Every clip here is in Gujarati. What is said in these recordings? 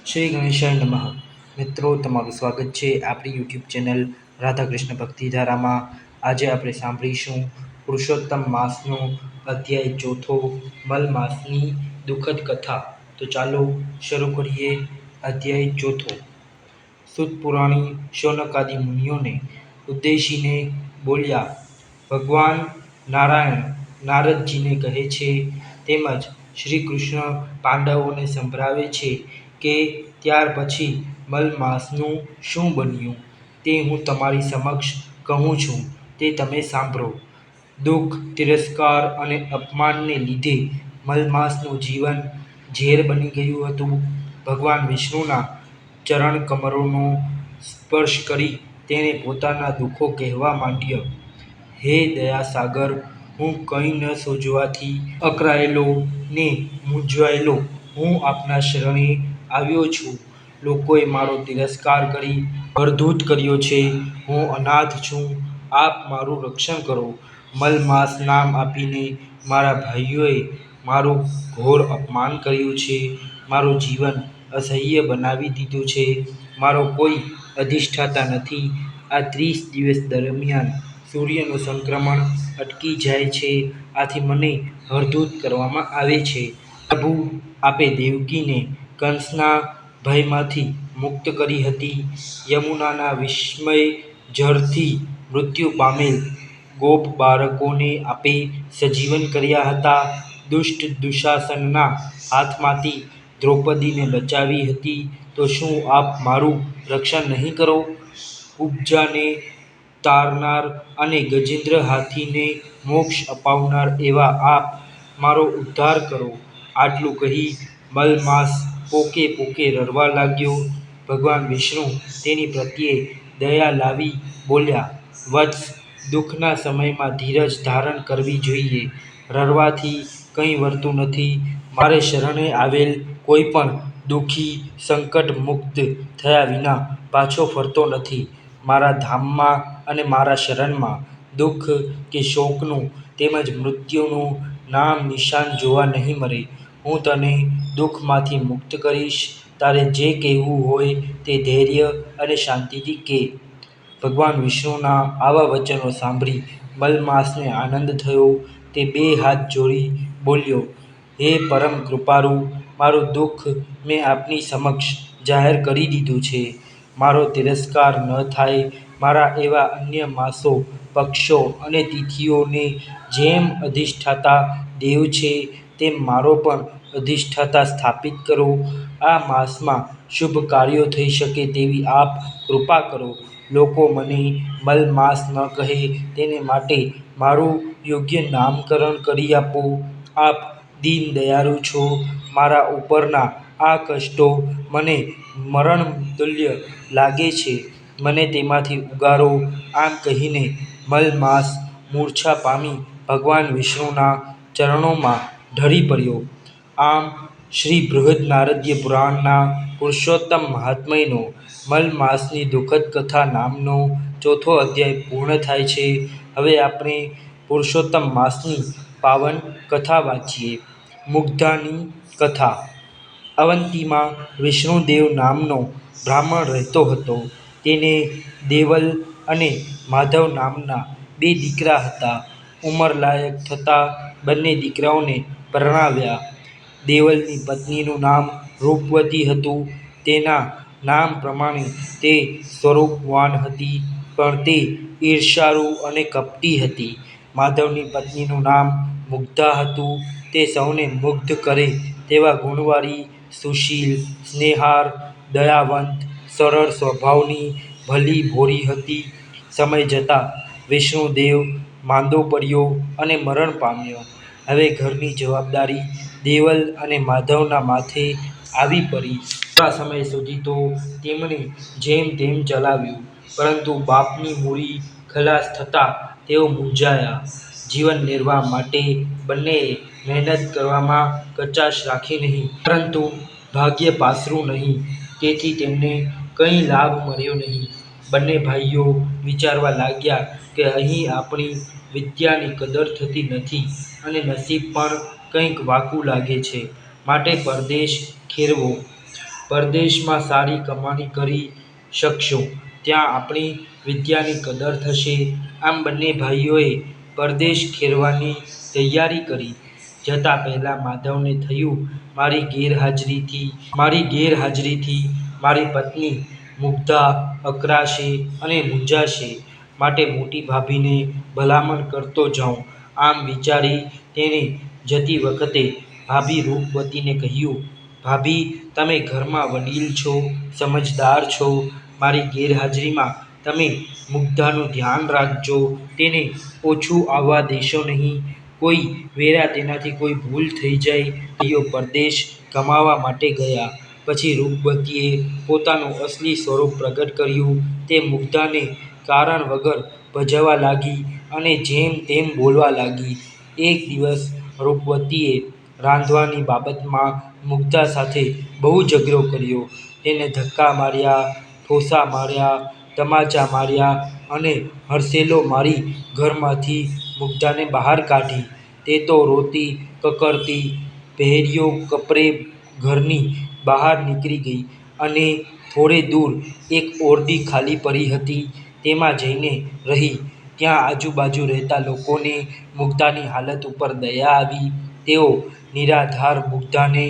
શ્રી ગણેશાય નમઃ. મિત્રો, તમારું સ્વાગત છે આપણી યુટ્યુબ ચેનલ રાધાકૃષ્ણ ભક્તિધારામાં. આજે આપણે સાંભળીશું પુરુષોત્તમ માસનો અધ્યાય ચોથો, મલ માસની દુઃખદ કથા. તો ચાલો શરૂ કરીએ. અધ્યાય ચોથો. સુત પુરાણી શૌનકાદિ મુનિઓને ઉદ્દેશીને બોલ્યા. ભગવાન નારાયણ નારદજીને કહે છે, તેમજ શ્રી કૃષ્ણ પાંડવોને સંભળાવે છે કે ત્યાર પછી મલમાસનું શું બન્યું તે હું તમારી સમક્ષ કહું છું, તે તમે સાંભળો. દુઃખ, તિરસ્કાર અને અપમાનને લીધે મલમાસનું જીવન ઝેર બની ગયું હતું. ભગવાન વિષ્ણુના ચરણ કમરોનો સ્પર્શ કરી તેણે પોતાના દુઃખો કહેવા માંડ્યા. હે દયાસાગર, હું કંઈ ન સૂઝવાથી અકળાયેલો ને મૂંઝાયેલો હું આપના શરણે આવ્યો છું. લોકોએ મારો તિરસ્કાર કરી અર્ધૂત કર્યો છે. હું અનાથ છું. આપ મારું રક્ષણ કરો. મલમાસ નામ આપીને મારા ભાઈઓએ મારું ઘોર અપમાન કર્યું છે. મારું જીવન અસહ્ય બનાવી દીધું છે. મારો કોઈ અધિષ્ઠાતા નથી. આ 30 દિવસ દરમિયાન સૂર્યનું સંક્રમણ અટકી જાય છે. આથી મને અર્ધૂત કરવામાં આવે છે. પ્રભુ, આપે દેવકીને કંસના ભયમાંથી મુક્ત કરી હતી. યમુનાના વિષમય ઝરથી મૃત્યુ પામેલ ગોપ બાળકોને આપે સજીવન કર્યા હતા. દુષ્ટ દુશાસનના હાથમાંથી દ્રૌપદીને બચાવી હતી. તો શું આપ મારું રક્ષણ નહીં કરો? કુબ્જાને તારનાર અને ગજેન્દ્ર હાથીને મોક્ષ અપાવનાર એવા આપ મારો ઉદ્ધાર કરો. આટલું કહી મલમાસ પોકે પોકે રડવા લાગ્યો. ભગવાન વિષ્ણુ તેની પ્રત્યે દયા લાવી બોલ્યા, વત્સ, દુઃખના સમયમાં ધીરજ ધારણ કરવી જોઈએ. રડવાથી કંઈ વળતું નથી. મારે શરણે આવેલ કોઈ પણ દુઃખી સંકટ મુક્ત થયા વિના પાછો ફરતો નથી. મારા ધામમાં અને મારા શરણમાં દુઃખ કે શોકનું તેમજ મૃત્યુનું નામ નિશાન જોવા નહીં મળે. હું તને દુઃખમાંથી મુક્ત કરીશ. તારે જે કહેવું હોય તે ધૈર્ય અને શાંતિથી કહે. ભગવાન વિષ્ણુના આવા વચનો સાંભળી મલમાસને આનંદ થયો. તે 2 હાથ જોડી બોલ્યો, હે પરમ કૃપાળુ, મારું દુઃખ મેં આપની સમક્ષ જાહેર કરી દીધું છે. મારો તિરસ્કાર ન થાય. મારા એવા અન્ય માસો, પક્ષો અને તિથિઓને જેમ અધિષ્ઠાતા દેવ છે, તેમ મારો પણ અધિષ્ઠાતા સ્થાપિત કરો. આ માસમાં શુભ કાર્યો થઈ શકે તેવી આપ કૃપા કરો. લોકો મને મલમાસ ન કહે તેને માટે મારું યોગ્ય નામકરણ કરી આપો. આપ દીન દયાળુ છો. મારા ઉપરના આ કષ્ટો મને મરણતુલ્ય લાગે છે. મને તેમાંથી ઉગારો. આમ કહીને મલમાસ મૂર્છા પામી ભગવાન વિષ્ણુના ચરણોમાં ઢળી પડ્યો. આમ શ્રી બૃહદનારદીય પુરાણના પુરુષોત્તમ મહાત્મ્યનો મલમાસની દુઃખદ કથા નામનો ચોથો અધ્યાય પૂર્ણ થાય છે. હવે આપણે પુરુષોત્તમ માસની પાવન કથા વાંચીએ. મુગ્ધાની કથા. અવંતીમાં વિષ્ણુદેવ નામનો બ્રાહ્મણ રહેતો હતો. તેને દેવલ અને માધવ નામના 2 દીકરા હતા. ઉંમરલાયક થતાં બંને દીકરાઓને પરણાવ્યા. દેવલની પત્નીનું નામ રૂપવતી હતું. તેના નામ પ્રમાણે તે સ્વરૂપવાન હતી, પણ તે ઈર્ષાળુ અને કપટી હતી. માધવની પત્નીનું નામ મુગ્ધા હતું. તે સૌને મુગ્ધ કરે તેવા ગુણવાળી, સુશીલ, સ્નેહાળ, દયાવંત, સરળ સ્વભાવની, ભલી ભોળી હતી. સમય જતાં વિષ્ણુદેવ માંદો પડ્યો અને મરણ પામ્યો. હવે ઘરની જવાબદારી દેવલ અને માધવના માથે આવી પડી. થોડા સમય સુધી તો તેમણે જેમ તેમ ચલાવ્યું, પરંતુ બાપની મૂડી ખલાસ થતાં તેઓ મૂંઝાયા. જીવન નિર્વાહ માટે બંનેએ મહેનત કરવામાં કચાશ રાખી નહીં, પરંતુ ભાગ્ય પાસરું નહીં, તેથી તેમને કંઈ લાભ મળ્યો નહીં. બંને ભાઈઓ વિચારવા લાગ્યા કે અહીં આપણી વિદ્યાની કદર થતી નથી અને નસીબ પણ કંઈક વાંકું લાગે છે, માટે પરદેશ ખેરવો. પરદેશમાં સારી કમાણી કરી શકશું. ત્યાં આપણી વિદ્યાની કદર થશે. આમ બંને ભાઈઓએ પરદેશ ખેરવાની તૈયારી કરી. જતા પહેલા માધવને થયું, મારી ગેરહાજરીથી મારી પત્ની મુગ્ધા અકળાશે અને મૂંઝાશે, માટે મોટી ભાભીને ભલામણ કરતો જાઉં. આમ વિચારી તેણે જતી વખતે ભાભી રૂપવતીને કહ્યું, ભાભી, તમે ઘરમાં વડીલ છો, સમજદાર છો. મારી ગેરહાજરીમાં તમે મુગ્ધાનું ધ્યાન રાખજો. તેને ઓછું આવવા દેશો નહીં. કોઈ વેળા તેનાથી કોઈ ભૂલ થઈ જાય. ભાઈઓ પરદેશ કમાવા માટે ગયા પછી રૂપવતીએ પોતાનું અસલી સ્વરૂપ પ્રગટ કર્યું. તે મુગ્ધાને કારણ વગર ભજવા લાગી અને જેમ તેમ બોલવા લાગી. એક દિવસ રૂપવતીએ રાંધવાની બાબતમાં મુગ્ધા સાથે બહુ ઝઘડો કર્યો. તેને ધક્કા માર્યા, ઠોસા માર્યા, તમાચા માર્યા અને હરસેલો મારી ઘરમાંથી મુગ્ધાને બહાર કાઢી. તે તો રોતી કકળતી પહેર્યો કપડે ઘરની બહાર નીકળી ગઈ અને થોડે દૂર એક ઓરડી ખાલી પડી હતી. તેમાં જઈને રહી. ત્યાં આજુબાજુ રહેતા લોકોને મુગ્ધાની હાલત ઉપર દયા આવી. તેઓ નિરાધાર મુગ્ધાને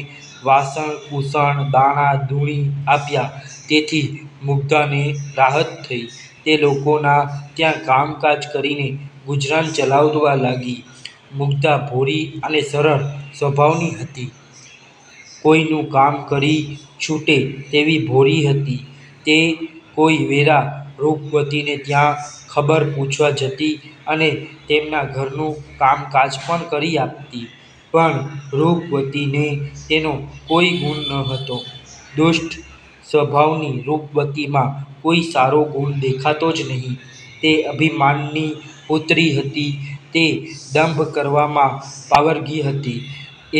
વાસણ કૂસણ દાણા દૂણી આપ્યા. તેથી મુગ્ધાને રાહત થઈ. તે લોકોના ત્યાં કામકાજ કરીને ગુજરાન ચલાવવા લાગી. મુગ્ધા ભોળી અને સરળ સ્વભાવની હતી. કોઈનું કામ કરી છૂટે તેવી ભોળી હતી. તે કોઈ વેળા રૂપવતીને ત્યાં ખબર પૂછવા જતી અને તેમના ઘરનું કામકાજ પણ કરી આપતી. પણ રૂપવતીને તેનો કોઈ ગુણ ન હતો. દુષ્ટ સ્વભાવની રૂપવતીમાં કોઈ સારો ગુણ દેખાતો જ નહીં. તે અભિમાનની પુત્રી હતી. તે દંભ કરવામાં પારંગી હતી.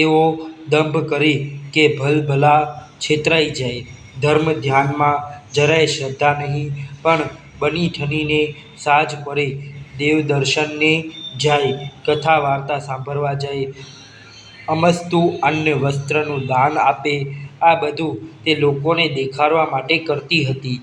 એવો દંભ કરે કે ભલભલા છેતરાઈ જાય. ધર્મ ધ્યાનમાં જરાય શ્રદ્ધા નહીં. પણ બની ઠનીને સાંજ પડે દેવદર્શને જાય, કથા વાર્તા સાંભળવા જાય, અમસ્તું અન્ન વસ્ત્રનું દાન આપે. આ બધું તે લોકોને દેખાડવા માટે કરતી હતી.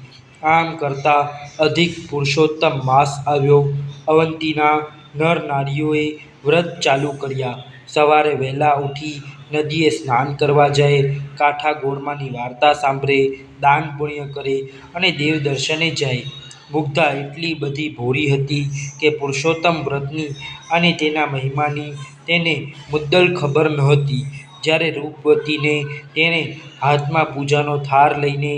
આમ કરતાં અધિક પુરુષોત્તમ માસ આવ્યો. અવંતીના નરનારીઓએ વ્રત ચાલુ કર્યા. સવારે વહેલા ઉઠી નદીએ સ્નાન કરવા જાય, કાંઠા ગોળમાની વાર્તા સાંભળે, દાન પુણ્ય કરે અને દેવદર્શને જાય. મુગ્ધા એટલી બધી ભોળી હતી કે પુરુષોત્તમ વ્રતની અને તેના મહિમાની તેને મુદ્દલ ખબર નહોતી. જ્યારે રૂપવતીને તેણે હાથમાં પૂજાનો થાળ લઈને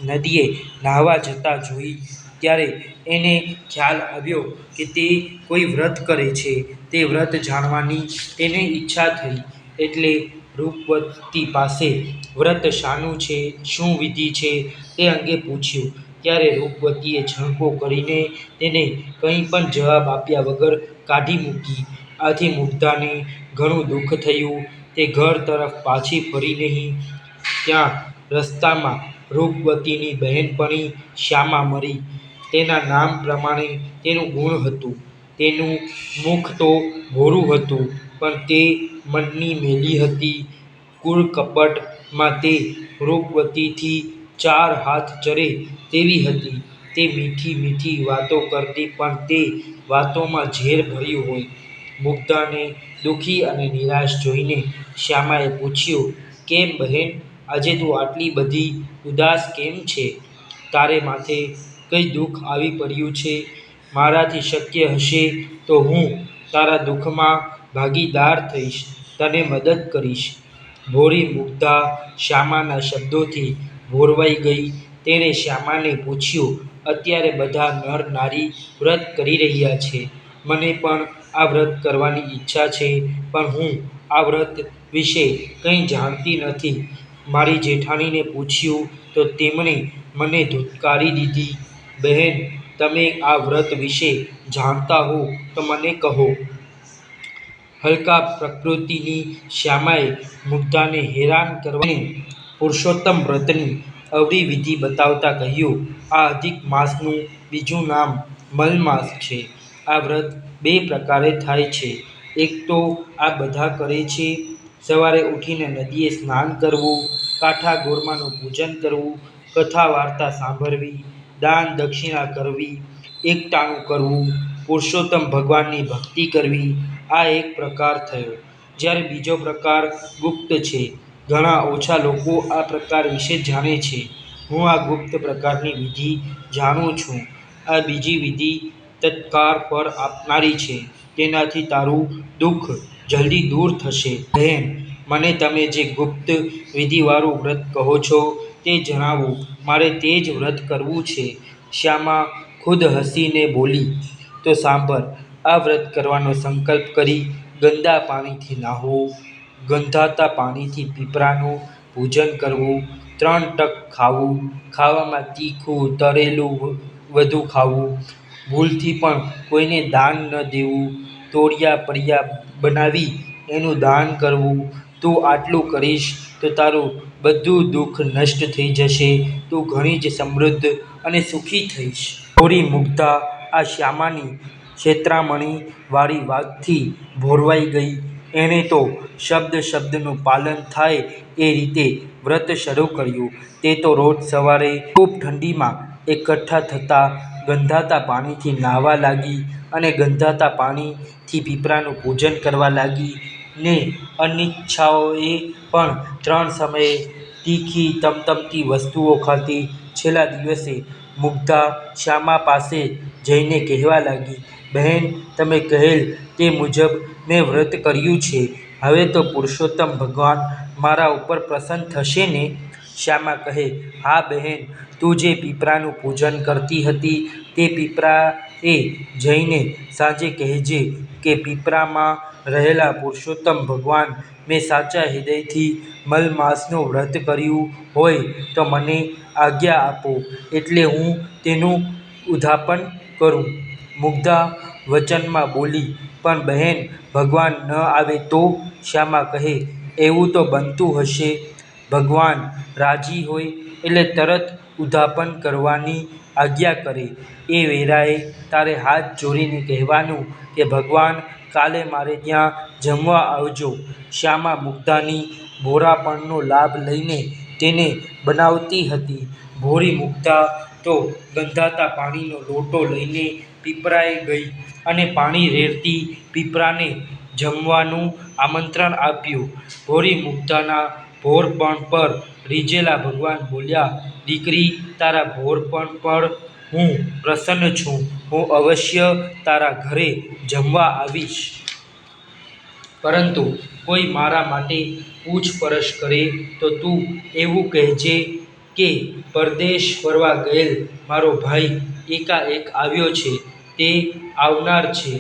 નદીએ નહાવા જતા જોઈ, ત્યારે એને ખ્યાલ આવ્યો કે તે કોઈ વ્રત કરે છે. તે વ્રત જાણવાની તેને ઈચ્છા થઈ. એટલે રૂપવતી પાસે વ્રત શાનું છે, શું વિધિ છે તે અંગે પૂછ્યું. ત્યારે રૂપવતીએ ઝણકો કરીને તેને કંઈ પણ જવાબ આપ્યા વગર કાઢી મૂકી. આથી મુગ્ધાને ઘણું દુઃખ થયું. તે ઘર તરફ પાછી ફરી નહીં. ત્યાં રસ્તામાં રૂપવતીની બહેનપણી શ્યામા મળી. તેના નામ પ્રમાણે તેનું ગુણ હતું. તેનું મુખ તો ભોળું હતું, પણ તે મનની મેલી હતી. કુળકપટમાં તે રૂપવતીથી 4 હાથ ચડે તેવી હતી. તે મીઠી મીઠી વાતો કરતી, પણ તે વાતોમાં ઝેર ભર્યું હોય. મુગ્ધાને દુઃખી અને નિરાશ જોઈને શ્યામાએ પૂછ્યું, કેમ બહેન, આજે તું આટલી બધી ઉદાસ કેમ છે? તારે માથે કંઈ દુઃખ આવી પડ્યું છે? મારાથી શક્ય હશે તો હું તારા દુઃખમાં ભાગીદાર થઈશ, તને મદદ કરીશ. ભોળી મુગ્ધા શ્યામાના શબ્દોથી ભોળવાઈ ગઈ. તેણે શ્યામાને પૂછ્યું, અત્યારે બધા નર નારી વ્રત કરી રહ્યા છે. મને પણ આ વ્રત કરવાની ઈચ્છા છે, પણ હું આ વ્રત વિશે કંઈ જાણતી નથી. મારી જેઠાણીને પૂછ્યું તો તેમણે મને ધુત્કારી દીધી. બહેન, તમે આ વ્રત વિશે જાણતા હો તો મને કહો. હલકા પ્રકૃતિની શ્યામાએ મુગ્ધાને હેરાન કરવાને પુરુષોત્તમ વ્રતની અવળી વિધિ બતાવતા કહ્યું, આ અધિક માસનું બીજું નામ મલમાસ છે. આ વ્રત 2 પ્રકારે થાય છે. એક તો આ બધા કરે છે. સવારે ઉઠીને નદીએ સ્નાન કરવું. કાઠા ગોરમાનું પૂજન કરવું, કથા વાર્તા સાંભળવી, દાન દક્ષિણા કરવી, એકટાણું કરવું, પુરુષોત્તમ ભગવાનની ભક્તિ કરવી, આ એક પ્રકાર થયો. જ્યારે બીજો પ્રકાર ગુપ્ત છે. ઘણા ઓછા લોકો આ પ્રકાર વિશે જાણે છે. હું આ ગુપ્ત પ્રકારની વિધિ જાણું છું. આ બીજી વિધિ તત્કાર ફળ આપનારી છે. તેનાથી તારું દુઃખ જલ્દી દૂર થશે. બહેન, મને તમે જે ગુપ્ત વિધિવાળું વ્રત કહો છો તે જણાવો. મારે તે જ વ્રત કરવું છે. શ્યામા ખુદ હસીને બોલી. તો સાંભળ. આ વ્રત કરવાનો સંકલ્પ કરી ગંદા પાણીથી નહાવું, ગંધાતા પાણીથી પીપળાનું પૂજન કરવું, 3 ટંક ખાવું, ખાવામાં તીખું તળેલું વધુ ખાવું, ભૂલથી પણ કોઈને દાન ન દેવું, તોડિયા પડિયા બનાવી એનું દાન કરવું. તું આટલું કરીશ તો તારું બધું દુઃખ નષ્ટ થઈ જશે. તું ઘણી જ સમૃદ્ધ અને સુખી થઈશ. ગૌરી મુગ્ધા આ શ્યામાની છેતરામણી વાળી વાતથી ભોરવાઈ ગઈ. એણે તો શબ્દનું પાલન થાય એ રીતે વ્રત શરૂ કર્યું. તે તો રોજ સવારે ખૂબ ઠંડીમાં એકઠા થતા ગંધાતા પાણીથી નહાવા લાગી અને ગંધાતા પાણીથી પીપળાનું પૂજન કરવા લાગી ને અનિચ્છાએ પણ 3 સમયે તીખી તમતમતી વસ્તુઓ ખાતી. છેલ્લા દિવસે મુગ્ધા શ્યામા પાસે જઈને કહેવા લાગી, બહેન, તમે કહેલ તે મુજબ મેં વ્રત કર્યું છે. હવે તો પુરુષોત્તમ ભગવાન મારા ઉપર પ્રસન્ન થશે ને? શ્યામા કહે, હા બહેન, તું જે પીપળાનું પૂજન કરતી હતી તે પીપળાએ જઈને સાંજે કહેજે કે પીપળામાં રહેલા પુરુષોત્તમ ભગવાન, મેં સાચા હૃદયથી મલમાસનું વ્રત કર્યું હોય તો મને આજ્ઞા આપો એટલે હું તેનું ઉદ્યાપન કરું. મુગ્ધા વચનમાં બોલી, પણ બહેન, ભગવાન ન આવે તો? શ્યામા કહે, એવું તો બનતું હશે. ભગવાન રાજી હોય એટલે તરત ઉદ્યાપન કરવાની આજ્ઞા કરે. એ વેળાએ તારે હાથ જોડીને કહેવાનું કે ભગવાન, કાલે મારે ત્યાં જમવા આવજો. શ્યામા મુગ્ધાની ભોળાપણનો લાભ લઈને તેને બનાવતી હતી. ભોળી મુગ્ધા તો ગંધાતા પાણીનો લોટો લઈને પીપળાએ ગઈ અને પાણી રેડતી પીપળાને જમવાનું આમંત્રણ આપ્યું. ભોળી મુગ્ધાના ભોળપણ પર રીઝેલા ભગવાન બોલ્યા, દીકરી, તારા ભોળપણ પર હું પ્રસન્ન છું. હું અવશ્ય તારા ઘરે જમવા આવીશ. પરંતુ કોઈ મારા માટે પૂછપરછ કરે તો તું એવું કહેજે કે પરદેશ ફરવા ગયેલ મારો ભાઈ એકાએક આવ્યો છે. તે આવનાર છે.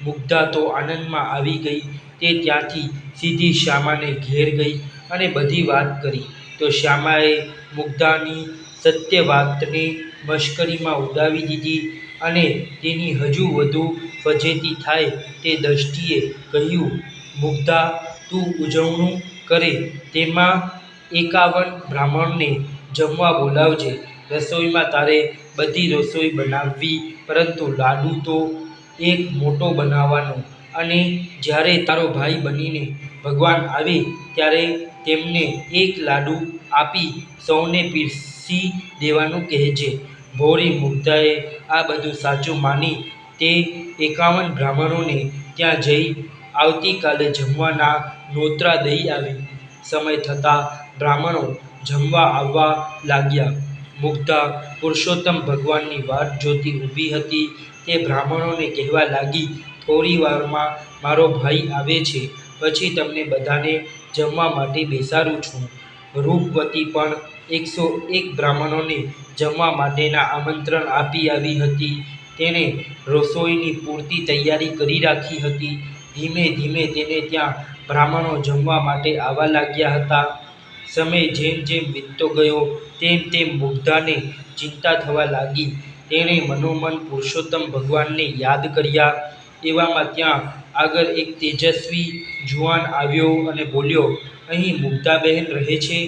મુગ્ધા તો આનંદમાં આવી ગઈ. તે ત્યાંથી સીધી શ્યામાને ઘેર ગઈ અને બધી વાત કરી. તો શ્યામાએ મુગ્ધાની સત્ય વાતને મશ્કરીમાં ઉડાવી દીધી અને તેની હજુ વધુ ફજેતી થાય તે દ્રષ્ટિએ કહ્યું, મુગ્ધા, તું ઉજવણું કરે તેમાં 51 બ્રાહ્મણોને જમવા બોલાવજે. રસોઈમાં તારે બધી રસોઈ બનાવવી, પરંતુ લાડુ તો એક મોટો બનાવવાનો અને જ્યારે તારો ભાઈ બનીને ભગવાન આવે ત્યારે તેમને એક લાડુ આપી સૌને પીરસી દેવાનું કહેજે. ભોળી મુગ્ધાએ આ બધું સાચું માની તે 51 બ્રાહ્મણોને ત્યાં જઈ આવતીકાલે જમવાના નોતરા દઈ આવી. સમય થતાં બ્રાહ્મણો જમવા આવવા લાગ્યા. મુગ્ધા પુરુષોત્તમ ભગવાનની વાટ જોતી ઊભી હતી. તે બ્રાહ્મણોને કહેવા લાગી, થોડી વારમાં મારો ભાઈ આવે છે. પછી તમને બધાને જમવા માટે બેસાડું છું. રૂપવતી પણ 101 બ્રાહ્મણોને જમવા માટેના આમંત્રણ આપી આવી હતી. તેણે રસોઈની પૂરતી તૈયારી કરી રાખી હતી. ધીમે ધીમે તેને ત્યાં બ્રાહ્મણો જમવા માટે આવવા લાગ્યા હતા. સમય જેમ જેમ વીતતો ગયો તેમ તેમ મુગ્ધાને ચિંતા થવા લાગી. તેણે મનોમન પુરુષોત્તમ ભગવાનને યાદ કર્યા. એવામાં ત્યાં આગળ એક તેજસ્વી જુવાન આવ્યો અને બોલ્યો, અહીં મુગ્ધાબહેન રહે છે?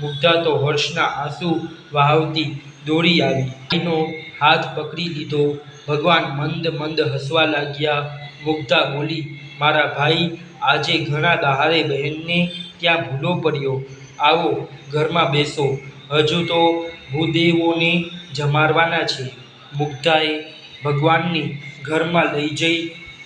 મુગ્ધા તો હર્ષના આંસુ વહાવતી દોડી આવી. ભાઈનો હાથ પકડી લીધો. ભગવાન મંદ મંદ હસવા લાગ્યા. મુગ્ધા બોલી, મારા ભાઈ, આજે ઘણા દહાડે બહેનને ત્યાં ભૂલો પડ્યો. આવો ઘરમાં બેસો, હજુ તો ભૂદેવોને જમાડવાના છે. મુગ્ધાએ ભગવાનને ઘરમાં લઈ જઈ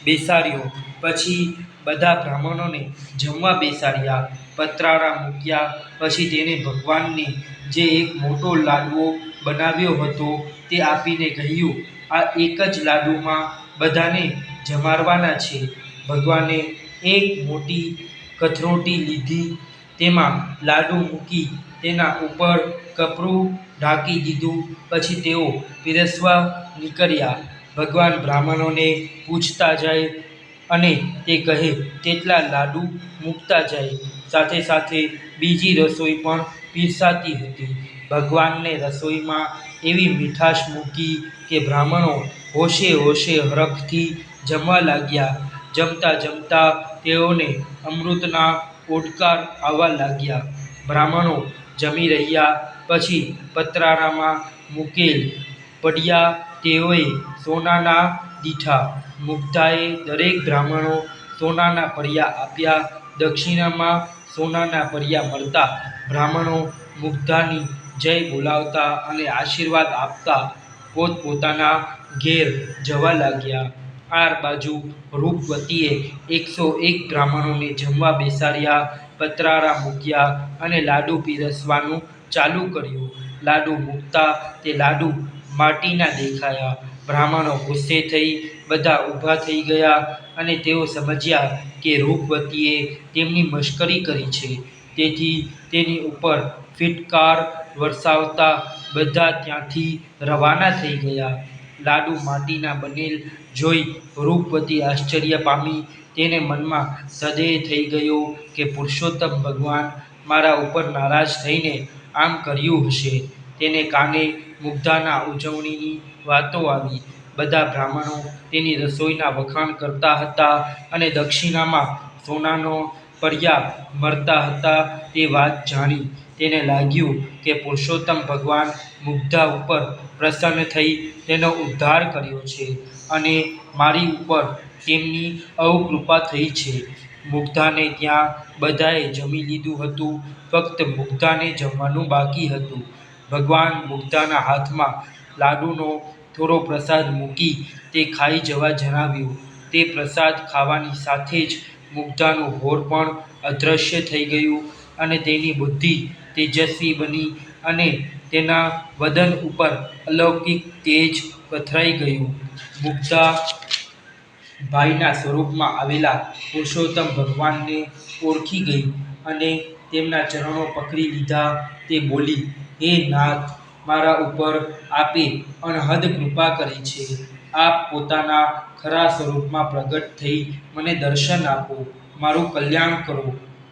બેસાડ્યો. પછી બધા બ્રાહ્મણોને જમવા બેસાડ્યા. પતરારા મૂક્યા પછી તેણે ભગવાનને જે એક મોટો લાડવો બનાવ્યો હતો તે આપીને કહ્યું, આ એક જ લાડુમાં બધાને જમાડવાના છે. ભગવાને એક મોટી કથરોટી લીધી, તેમાં લાડુ મૂકી તેના ઉપર કપડું ઢાંકી દીધું. પછી તેઓ પીરસવા નીકળ્યા. ભગવાન બ્રાહ્મણોને પૂછતા જાય અને તે કહે તેટલા લાડુ મૂકતા જાય. સાથે સાથે બીજી રસોઈ પણ પીરસાતી હતી. ભગવાનને રસોઈમાં એવી મીઠાશ મૂકી કે બ્રાહ્મણો હોશે હોશે હરખથી જમવા લાગ્યા. જમતા જમતા તેઓને અમૃતના ઓડકાર આવવા લાગ્યા. બ્રાહ્મણો જમી રહ્યા પછી પતરારામાં મૂકેલ પડિયા તેઓએ સોનાના દીઠા. મુગ્ધાએ દરેક બ્રાહ્મણો સોનાના પડિયા આપ્યા. દક્ષિણામાં સોનાના પડિયા મળતા બ્રાહ્મણો મુગ્ધાની જય બોલાવતા અને આશીર્વાદ આપતા પોતપોતાના ઘેર જવા લાગ્યા. આર બાજુ રૂપવતીએ 101 બ્રાહ્મણોને જમવા બેસાડ્યા, પતરારા મૂક્યા અને લાડુ પીરસવાનું ચાલુ કર્યું. લાડુ મૂકતા તે લાડુ માટીના દેખાયા. બ્રાહ્મણો ગુસ્સે થઈ બધા ઊભા થઈ ગયા અને તેઓ સમજ્યા કે રૂપવતીએ તેમની મશ્કરી કરી છે. તેથી તેની ઉપર ફીટકાર વરસાવતા બધા ત્યાંથી રવાના થઈ ગયા. લાડુ માટીના બનેલ જોઈ રૂપવતી આશ્ચર્ય પામી. તેને મનમાં સંદેહ થઈ ગયો કે પુરુષોત્તમ ભગવાન મારા ઉપર નારાજ થઈને આમ કર્યું હશે. તેને કાને મુગ્ધાના ઉજવણીની વાતો આવી. બધા બ્રાહ્મણો તેની રસોઈના વખાણ કરતા હતા અને દક્ષિણામાં સોનાનો પડિયા મળતા હતા તે વાત જાણી તેને લાગ્યું કે પુરુષોત્તમ ભગવાન મુગ્ધા ઉપર પ્રસન્ન થઈ તેનો ઉદ્ધાર કર્યો છે અને મારી ઉપર તેમની અવકૃપા થઈ છે. મુગ્ધાને ત્યાં બધાએ જમી લીધું હતું. ફક્ત મુગ્ધાને જમવાનું બાકી હતું. ભગવાન મુગ્ધાના હાથમાં લાડુનો થોડો પ્રસાદ મૂકી તે ખાઈ જવા જણાવ્યું. તે પ્રસાદ ખાવાની સાથે જ મુગ્ધાનું ઘોર પણ અદૃશ્ય થઈ ગયું અને તેની બુદ્ધિ તેજસ્વી બની અને તેના વદન ઉપર અલૌકિક તેજ પથરાઈ ગયું. મુગ્ધા ભાઈના સ્વરૂપમાં આવેલા પુરુષોત્તમ ભગવાનને ઓળખી ગઈ અને તેમના ચરણો પકડી લીધા. તે બોલી, હે નાથ, મારા ઉપર આપે અનહદ કૃપા કરી છે. આપ પોતાના ખરા સ્વરૂપમાં પ્રગટ થઈ મને દર્શન આપો, મારું કલ્યાણ કરો.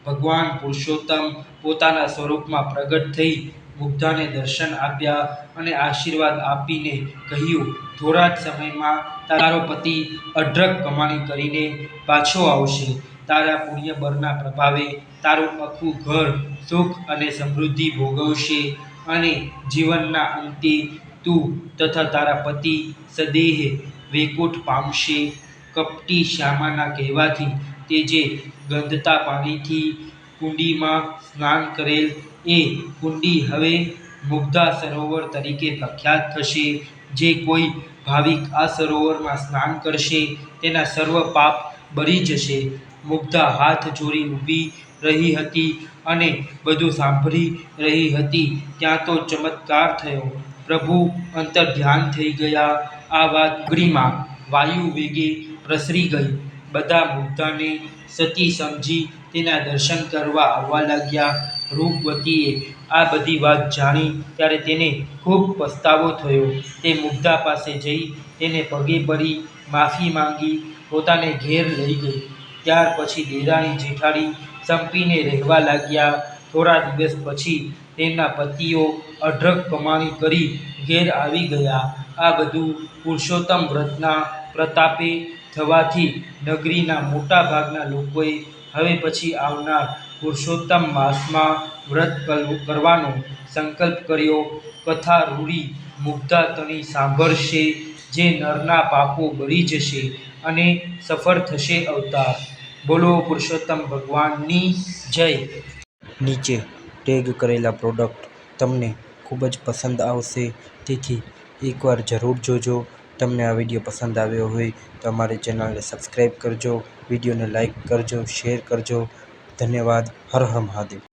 ભગવાન પુરુષોત્તમ પોતાના સ્વરૂપમાં પ્રગટ થઈ મુગ્ધાને દર્શન આપ્યા અને આશીર્વાદ આપીને કહ્યું, થોડા જ સમયમાં તારો પતિ અઢળક કમાણી કરીને પાછો આવશે. તારા પુણ્ય બળના પ્રભાવે તારું આખું ઘર સુખ અને સમૃદ્ધિ ભોગવશે અને જીવનના અંતે તું તથા તારા પતિ સદેહ વૈકુંઠ પામશે. કપટી શ્યામાના કહેવાથી તે જે ગંધતા પાણીથી કુંડીમાં સ્નાન કરેલ એ કુંડી હવે મુગ્ધા સરોવર તરીકે પ્રખ્યાત થશે. જે કોઈ ભાવિક આ સરોવરમાં સ્નાન કરશે તેના સર્વ પાપ બળી જશે. મુગ્ધા હાથ જોડી ઊભી રહી હતી અને બધું સાંભળી રહી હતી ત્યાં તો ચમત્કાર થયો. પ્રભુ અંતર્ધ્યાન થઈ ગયા. આ વાત અગ્નિમાં વાયુ વેગે પ્રસરી ગઈ. બધા મુગ્ધાને સતી સમજી તેના દર્શન કરવા આવવા લાગ્યા. રૂપવતીએ આ બધી વાત જાણી ત્યારે તેને ખૂબ પસ્તાવો થયો. તે મુગ્ધા પાસે જઈ તેને પગે પડી માફી માંગી પોતાને ઘેર લઈ ગઈ. ત્યાર પછી દેરાણી જેઠાણી સંપીને રહેવા લાગ્યા. થોડા દિવસ પછી તેમના પતિઓ અઢળક કમાણી કરી ઘેર આવી ગયા. આ બધું પુરુષોત્તમ વ્રતના પ્રતાપે થવાથી નગરીના મોટા ભાગના લોકોએ હવે પછી આવનાર પુરુષોત્તમ માસમાં વ્રત કરવાનો સંકલ્પ કર્યો. કથા રૂઢી મુગ્ધા તણી સાંભળશે, જે નરના પાપો બળી જશે અને સફળ થશે અવતાર. બોલો પુરુષોત્તમ ભગવાનની જય. નીચે ટેગ કરેલા પ્રોડક્ટ તમને ખૂબ જ પસંદ આવશે. તેથી એકવાર જરૂર જોજો. તમને આ વિડીયો પસંદ આવ્યો હોય તો અમારી ચેનલને સબસ્ક્રાઈબ કરજો, વિડીયોને લાઈક કરજો, શેર કરજો. ધન્યવાદ. હર હર મહાદેવ.